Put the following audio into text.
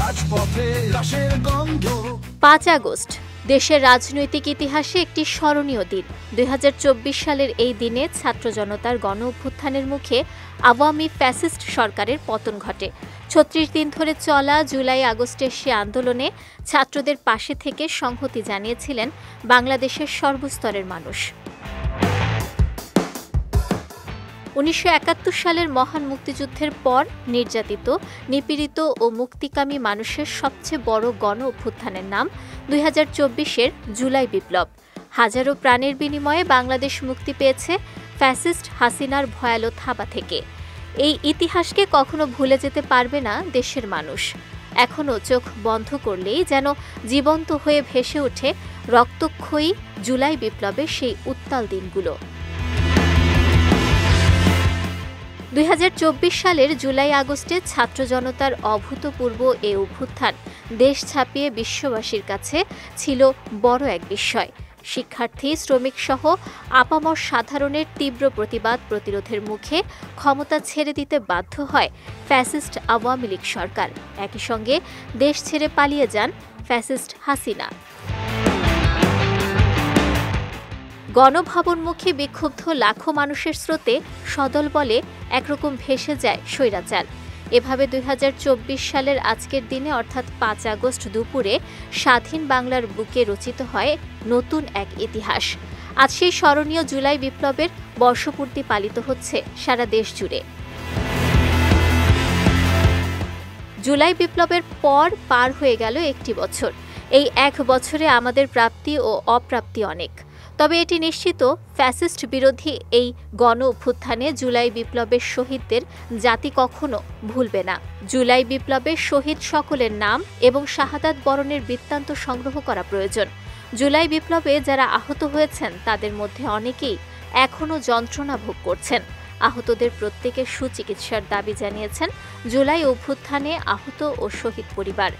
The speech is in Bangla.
রাজপথে লাশের গন্ধ। ৫ আগস্ট দেশের রাজনৈতিক ইতিহাসে একটি স্মরণীয় দিন। ২০২৪ সালের এই দিনে ছাত্র জনতার গণ অভ্যুত্থানের মুখে আওয়ামী ফ্যাসিস্ট সরকারের পতন ঘটে। ৩৬ দিন ধরে চলা জুলাই আগস্টের সে আন্দোলনে ছাত্রদের পাশে থেকে সংহতি জানিয়েছিলেন বাংলাদেশের সর্বস্তরের মানুষ। ১৯৭১ সালের মহান মুক্তিযুদ্ধের পর নির্যাতিত, নিপীড়িত ও মুক্তিকামী মানুষের সবচেয়ে বড় গণ অভ্যুত্থানের নাম ২০২৪-এর জুলাই বিপ্লব। হাজারো প্রাণের বিনিময়ে বাংলাদেশ মুক্তি পেয়েছে ফ্যাসিস্ট হাসিনার ভয়ালো থাবা থেকে। এই ইতিহাসকে কখনো ভুলে যেতে পারবে না দেশের মানুষ। এখনও চোখ বন্ধ করলেই যেন জীবন্ত হয়ে ভেসে ওঠে রক্তক্ষয়ী জুলাই বিপ্লবের সেই উত্তাল দিনগুলো। ২০২৪ সালের জুলাই আগস্টে ছাত্র জনতার অভূতপূর্ব এ অভ্যুত্থান দেশ ছাপিয়ে বিশ্ববাসীর কাছে ছিল বড় এক বিস্ময়। শিক্ষার্থী, শ্রমিকসহ আপামর সাধারণের তীব্র প্রতিবাদ প্রতিরোধের মুখে ক্ষমতা ছেড়ে দিতে বাধ্য হয় ফ্যাসিস্ট আওয়ামী লীগ সরকার। একই সঙ্গে দেশ ছেড়ে পালিয়ে যান ফ্যাসিস্ট হাসিনা। গণভবনমুখী বিক্ষুব্ধ লাখো মানুষের স্রোতে সদলবলে একরকম ভেসে যায় স্বৈরাচার। এভাবে ২০২৪ সালের আজকের দিনে অর্থাৎ ৫ আগস্ট দুপুরে স্বাধীন বাংলার বুকে রচিত হয় নতুন এক ইতিহাস। আজ সেই স্মরণীয় জুলাই বিপ্লবের বর্ষপূর্তি পালিত হচ্ছে সারা দেশ জুড়ে। জুলাই বিপ্লবের পর পার হয়ে গেল একটি বছর। এই এক বছরে আমাদের প্রাপ্তি ও অপ্রাপ্তি অনেক। তবে এটি নিশ্চিত, ফ্যাসিস্ট বিরোধী এই গণ অভ্যুত্থানে জুলাই বিপ্লবের শহীদদের জাতি কখনো ভুলবে না। জুলাই বিপ্লবের শহীদ সকলের নাম এবং শাহাদাত বরণের বৃত্তান্ত সংগ্রহ করা প্রয়োজন। জুলাই বিপ্লবে যারা আহত হয়েছেন তাদের মধ্যে অনেকেই এখনও যন্ত্রণা ভোগ করছেন। আহতদের প্রত্যেকের সুচিকিৎসার দাবি জানিয়েছেন জুলাই অভ্যুত্থানে আহত ও শহীদ পরিবার।